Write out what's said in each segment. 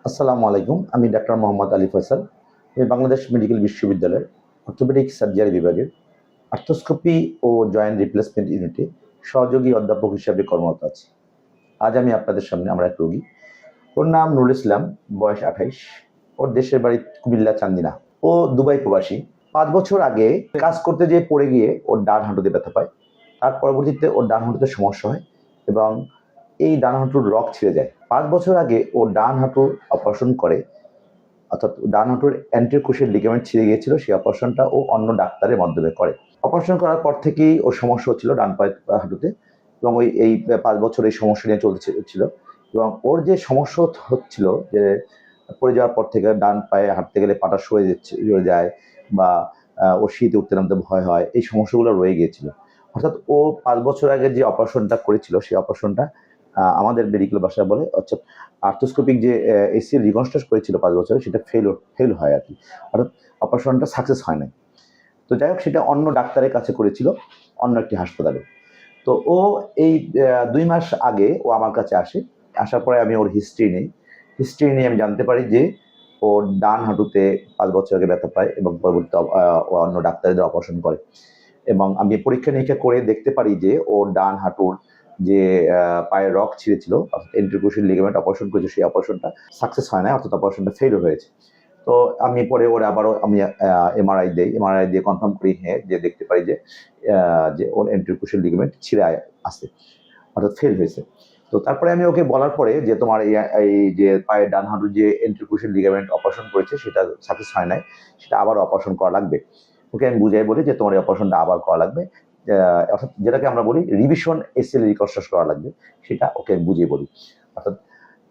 আসসালামু আলাইকুম। আমি ডাক্তার মোহাম্মদ আলী ফয়সাল। আমি বাংলাদেশ মেডিকেল বিশ্ববিদ্যালয়ের অর্থোপেডিক সার্জারি বিভাগের আর্থ্রোস্কোপি ও জয়েন্ট রিপ্লেসমেন্ট ইউনিটে সহযোগী অধ্যাপক হিসাবে কর্মরত আছি। আজ আমি আপনাদের সামনে আমরা এক রোগী। ওর নাম নুরুল ইসলাম, বয়স ২৮। ওর দেশের বাড়ি কুমিল্লা চান্দিনা। ও দুবাই প্রবাসী। ৫ বছর আগে কাজ করতে যেয়ে পড়ে গিয়ে ওর ডান হাঁটুতে ব্যথা পায়। তার পরবর্তীতে ওর ডান হাঁটুতে সমস্যা হয় এবং এই ডান হাঁটুর রগ ছিঁড়ে যায়। ৫ বছর আগে ও ডান হাঁটুর অপারেশন করে, অর্থাৎ ডান হাঁটুর অ্যান্টিক্রুশিয়াল লিগামেন্ট ছিঁড়ে গিয়েছিল। সেই অপারেশনটা ও অন্য ডাক্তারের মাধ্যমে করে। অপারেশন করার পর থেকেই ওর সমস্যা হচ্ছিল ডান পায়ের হাঁটুতে এবং এই ৫ বছর এই সমস্যা নিয়ে চলছিল এবং ওর যে সমস্যা হচ্ছিল যে পড়ে যাওয়ার পর থেকে ডান পায়ে হাঁটতে গেলে পাটা সরে যায় বা ওর শীতে উঠতে নামতে ভয় হয়, এই সমস্যাগুলো রয়ে গিয়েছিল। অর্থাৎ ও ৫ বছর আগে যে অপারেশনটা করেছিল সেই অপারেশনটা আমাদের মেডিকেল ভাষায় বলে হচ্ছে আর্থ্রোস্কোপিক যে এসিএল রিকনস্ট্রাকশন করেছিল ৫ বছরে, সেটা ফেল হয় আর কি। অর্থাৎ অপারেশনটা সাকসেস হয় নাই। তো যাই হোক, সেটা অন্য ডাক্তারের কাছে করেছিল, অন্য একটি হাসপাতালে। তো ও এই ২ মাস আগে ও আমার কাছে আসে। আসার পরে আমি ওর হিস্ট্রি নিই। হিস্ট্রি নিয়ে আমি জানতে পারি যে ওর ডান হাঁটুতে ৫ বছর আগে ব্যথা পায় এবং পরবর্তীতে ও অন্য ডাক্তারদের অপারেশন করে এবং আমি পরীক্ষা-নিরীক্ষা করে দেখতে পারি যে ওর ডান হাঁটুর যে পায়ের রগ ছিঁড়েছিল, অর্থাৎ ইন্টারক্রুশিয়াল লিগামেন্ট অপারেশন করেছে, সেই অপারেশনটা সাকসেস হয় নাই, অর্থাৎ অপারেশনটা ফেইলিউর হয়েছে। তো আমি পরে ওর আবারও আমি এমআরআই দেই। এমআরআই দিয়ে কনফার্ম করি যে দেখতে পাই যে ওর ইন্টারক্রুশিয়াল লিগামেন্ট ছিঁড়ে আছে, অর্থাৎ ফেল হয়েছে। তো তারপরে আমি ওকে বলার পরে যে তোমার এই যে পায়ের ডান হাঁটুর যে ইন্টারক্রুশিয়াল লিগামেন্ট অপারেশন করেছে সেটা সাকসেস হয় নাই, সেটা আবার অপারেশন করা লাগবে। ওকে আমি বুঝাই বলি যে তোমার এই অপারেশনটা আবার করা লাগবে, অর্থাৎ যেটাকে আমরা বলি রিভিশন এসিএল রিকনস্ট্রাকশন করা লাগবে, সেটা ওকে আমি বুঝিয়ে বলি। অর্থাৎ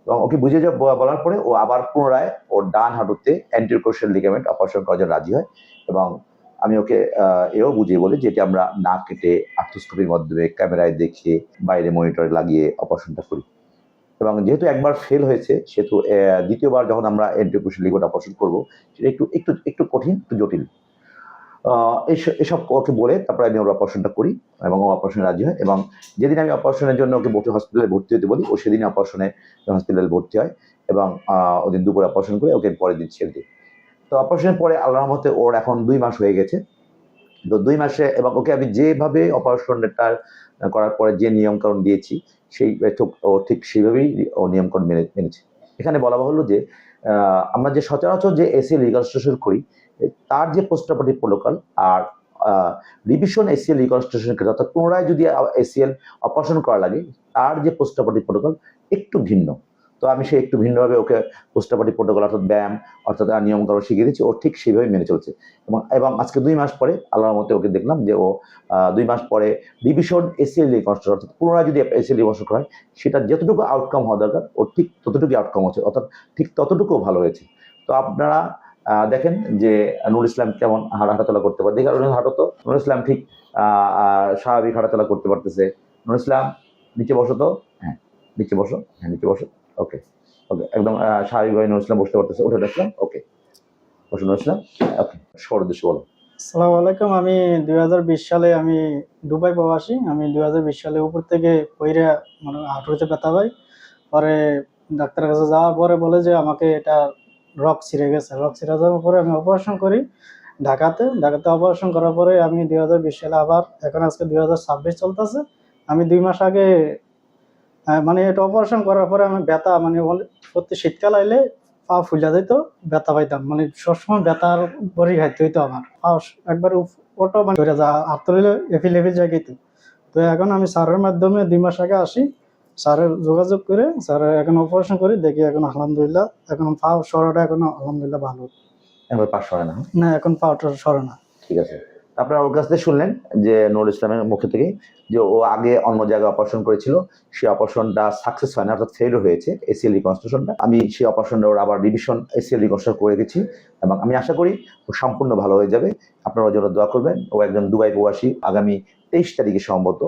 এবং ওকে বুঝিয়ে বলার পরে ও আবার পুনরায় ওর ডান হাঁটুতে অ্যান্টিক্রুশিয়াল লিগামেন্ট অপারেশন করার জন্য রাজি হয় এবং আমি ওকে এও বুঝিয়ে বলি যেটি আমরা না কেটে আর্থ্রোস্কোপির মাধ্যমে ক্যামেরায় দেখে বাইরে মনিটরে লাগিয়ে অপারেশনটা করি এবং যেহেতু একবার ফেল হয়েছে সেহেতু দ্বিতীয়বার যখন আমরা অ্যান্টিক্রুশিয়াল লিগামেন্ট অপারেশন করবো সেটা একটু কঠিন, একটু জটিল। এসব ওকে বলে তারপরে আমি ওর অপারেশনটা করি এবং ও অপারেশনে রাজি হয় এবং যেদিন আমি অপারেশনের জন্য ওকে হসপিটালে ভর্তি হতে বলি, ও সেদিনই অপারেশনে হসপিটালে ভর্তি হয় এবং ওদিন দুপুরে অপারেশন করে ওকে পরের দিন ছেড়ে দিই। তো অপারেশনের পরে আল্লাহর রহমতে ওর এখন ২ মাস হয়ে গেছে। তো ২ মাসে এবং ওকে আমি যেভাবে অপারেশনটা করার পরে যে নিয়মকানুন দিয়েছি সেই ও ঠিক সেইভাবেই ও নিয়মকানুন মেনেছে। এখানে বলা বাহুল্য যে আমরা যে সচরাচর যে এসিএল রিকনস্ট্রাকশন করি তার যে পোস্ট অপারেটিভ প্রোটোকল আর রিভিশন এসিএল রিকনস্ট্রাকশনের ক্ষেত্রে, অর্থাৎ পুনরায় যদি এসিএল অপারেশন করা লাগে তার যে পোস্ট অপারেটিভ প্রোটোকল একটু ভিন্ন। তো আমি সেই একটু ভিন্নভাবে ওকে পোস্ট অপারেটিভ প্রোটোকল অর্থাৎ ব্যায়াম অর্থাৎ নিয়মকানুন শিখিয়ে দিচ্ছি, ও ঠিক সেইভাবে মেনে চলছে এবং আজকে ২ মাস পরে আল্লাহর মতে ওকে দেখলাম যে ও ২ মাস পরে রিভিশন এসিএল রিকনস্ট্রাকশন, অর্থাৎ পুনরায় যদি এসিএল রিকনস্ট্রাকশন করা হয় সেটা যতটুকু আউটকাম হওয়া দরকার ওর ঠিক ততটুকুই আউটকাম হচ্ছে, অর্থাৎ ঠিক ততটুকুও ভালো হয়েছে। তো আপনারা দেখেন যে নুরুল ইসলাম কেমন হাঁটাচলা করতে পারে। দেখে হাঁটো তো নুরুল ইসলাম ঠিক স্বাভাবিক হাঁটাচলা করতে পারতেছে। নুরুল ইসলাম নিচে বসো তো, হ্যাঁ নিচে বসো, হ্যাঁ নিচে বসো, ওকে ওকে একদম স্বাভাবিকভাবে নুরুল ইসলাম বসতে পারতেছে। উঠে আসলাম, ওকে বসে নুরুল ইসলাম, ওকে সর উদ্দেশ্য বলো। আসসালামু আলাইকুম। আমি ২০২০ সালে আমি দুবাই প্রবাসী। আমি ২০২০ সালে উপর থেকে পইরা মানে হাঁটুতে ব্যথা পাই। পরে ডাক্তারের কাছে যাওয়ার পরে বলে যে আমাকে এটা রগ ছিঁড়ে গেছে। রগ ছিঁড়ে যাওয়ার পরে আমি অপারেশন করি ঢাকাতে। অপারেশন করার পরে আমি ২০২০ সালে আবার এখন আজকে ২০২৬ চলতেছে। আমি ২ মাস আগে মানে এটা অপারেশন করার পরে আমি ব্যথা মানে সত্যি শীতকাল আইলে পা ফুইলা যাইতো, ব্যথা পাইতাম। মানে সবসময় ব্যথার বড়ি খাইতে হইতো আমার। পা একবার ওটো মানে ধরে যা হাত তুলিলে এফিল জায়গাইতো। তো এখন আমি স্যারের মাধ্যমে ২ মাস আগে আসি। স্যারের যোগাযোগ করে স্যার এখন অপারেশন করি, দেখি এখন আলহামদুলিল্লাহ এখন পা সরাটা এখন আলহামদুলিল্লাহ ভালো। এবার পাশ সরে না, না এখন পাটা সরে না। ঠিক আছে। আপনারা ওর কাছ থেকে শুনলেন যে নুরুল ইসলামের মুখ থেকে যে ও আগে অন্য জায়গায় অপারেশন করেছিল, সেই অপারেশনটা সাকসেস হয় না, অর্থাৎ ফেইলিউর হয়েছে এসিএল রিকনস্ট্রাকশনটা। আমি সেই অপারেশনটা ওর আবার রিভিশন এসিএল রিকনস্ট্রাকশন করে গেছি এবং আমি আশা করি ও সম্পূর্ণ ভালো হয়ে যাবে। আপনারা ওর জন্য দোয়া করবেন। ও একজন দুবাই প্রবাসী, আগামী ২৩ তারিখে সম্ভবত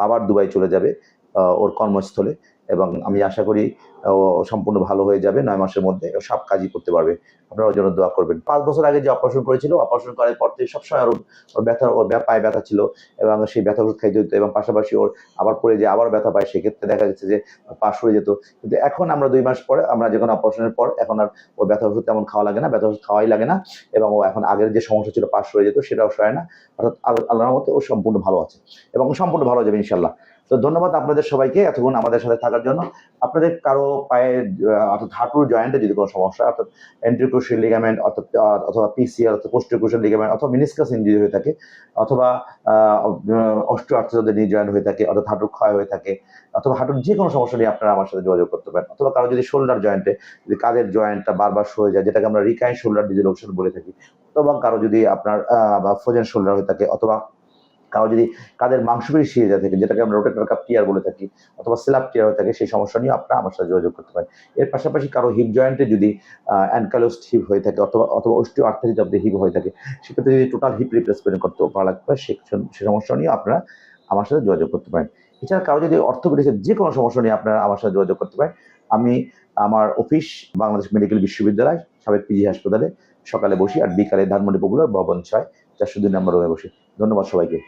আবার দুবাই চলে যাবে ওর কর্মস্থলে এবং আমি আশা করি ও সম্পূর্ণ ভালো হয়ে যাবে 9 মাসের মধ্যে। ও সব কাজই করতে পারবে। আপনারা ওর জন্য দোয়া করবেন। 5 বছর আগে যে অপারেশন করেছিল, অপারেশন করার পর থেকে সবসময় ওর পায়ে ব্যথা ছিল এবং সেই ব্যথা ওষুধ খাইতে হতো এবং পাশাপাশি ওর আবার পড়ে যে আবার ব্যথা পায়, সেক্ষেত্রে দেখা যাচ্ছে যে পা সরে যেত। কিন্তু এখন আমরা 2 মাস পরে, আমরা যখন অপারেশনের পর, এখন আর ওর ব্যথা ওষুধ তেমন খাওয়া লাগে না, ব্যথা ওষুধ খাওয়াই লাগে না এবং ও এখন আগের যে সমস্যা ছিল পা সরে যেত সেটাও সরে না। অর্থাৎ আল্লাহর রহমতে ও সম্পূর্ণ ভালো আছে এবং সম্পূর্ণ ভালো হয়ে যাবে ইনশাআল্লাহ। তো ধন্যবাদ আপনাদের সবাইকে এতক্ষণ আমাদের সাথে থাকার জন্য। আপনাদের কারো পায়ে অর্থাৎ হাঁটুর জয়েন্টে যদি কোনো সমস্যা, অর্থাৎ এন্টিক্রুশিয়াল লিগামেন্ট অর্থাৎ অথবা পিসিএল অর্থাৎ পোস্টিওক্রুশিয়াল লিগামেন্ট অথবা মিনিসকাস ইনজুরি হয়ে থাকে, অথবা অস্টিওআর্থ্রাইটিসের নি জয়েন্ট হয়ে থাকে, অর্থাৎ হাঁটুর ক্ষয় হয়ে থাকে, অথবা হাঁটুর যে কোনো সমস্যা নিয়ে আপনারা আমার সাথে যোগাযোগ করতে পারেন। অথবা কারো যদি শোল্ডার জয়েন্টে, যদি কাঁধের জয়েন্টটা বারবার সরে যায়, যেটাকে আমরা রিকাইন শোল্ডার ডিসলোকেশন বলে থাকি, অথবা কারো যদি আপনার ফ্রোজেন শোল্ডার হয়ে থাকে, অথবা কারো যদি কাঁধের মাংসপেশি ছিঁড়ে যায় থাকে, যেটাকে আমরা রোটেটর কাফ টিয়ার বলে থাকি, অথবা স্ল্যাপ টিয়ার হয়ে থাকে, সেই সমস্যা নিয়ে আপনারা আমার সাথে যোগাযোগ করতে পারেন। এর পাশাপাশি কারো হিপ জয়েন্টে যদি অ্যানকাইলোজড হিপ হয়ে থাকে, অথবা অস্টিওআর্থ্রাইটিস অফ দ্য হিপ হয়ে থাকে, সেক্ষেত্রে যদি টোটাল হিপ রিপ্লেসমেন্ট করতে করা লাগতে পারে, সে সমস্যা নিয়ে আপনারা আমার সাথে যোগাযোগ করতে পারেন। এছাড়া কারো যদি অর্থোপেডিক্সের যে কোনো সমস্যা নিয়ে আপনারা আমার সাথে যোগাযোগ করতে পারেন। আমি আমার অফিস বাংলাদেশ মেডিকেল বিশ্ববিদ্যালয় সাবেক পিজি হাসপাতালে সকালে বসি আর বিকালে ধানমন্ডি পপুলার ভবন 6 402 নম্বর রুমে বসি। ধন্যবাদ সবাইকে।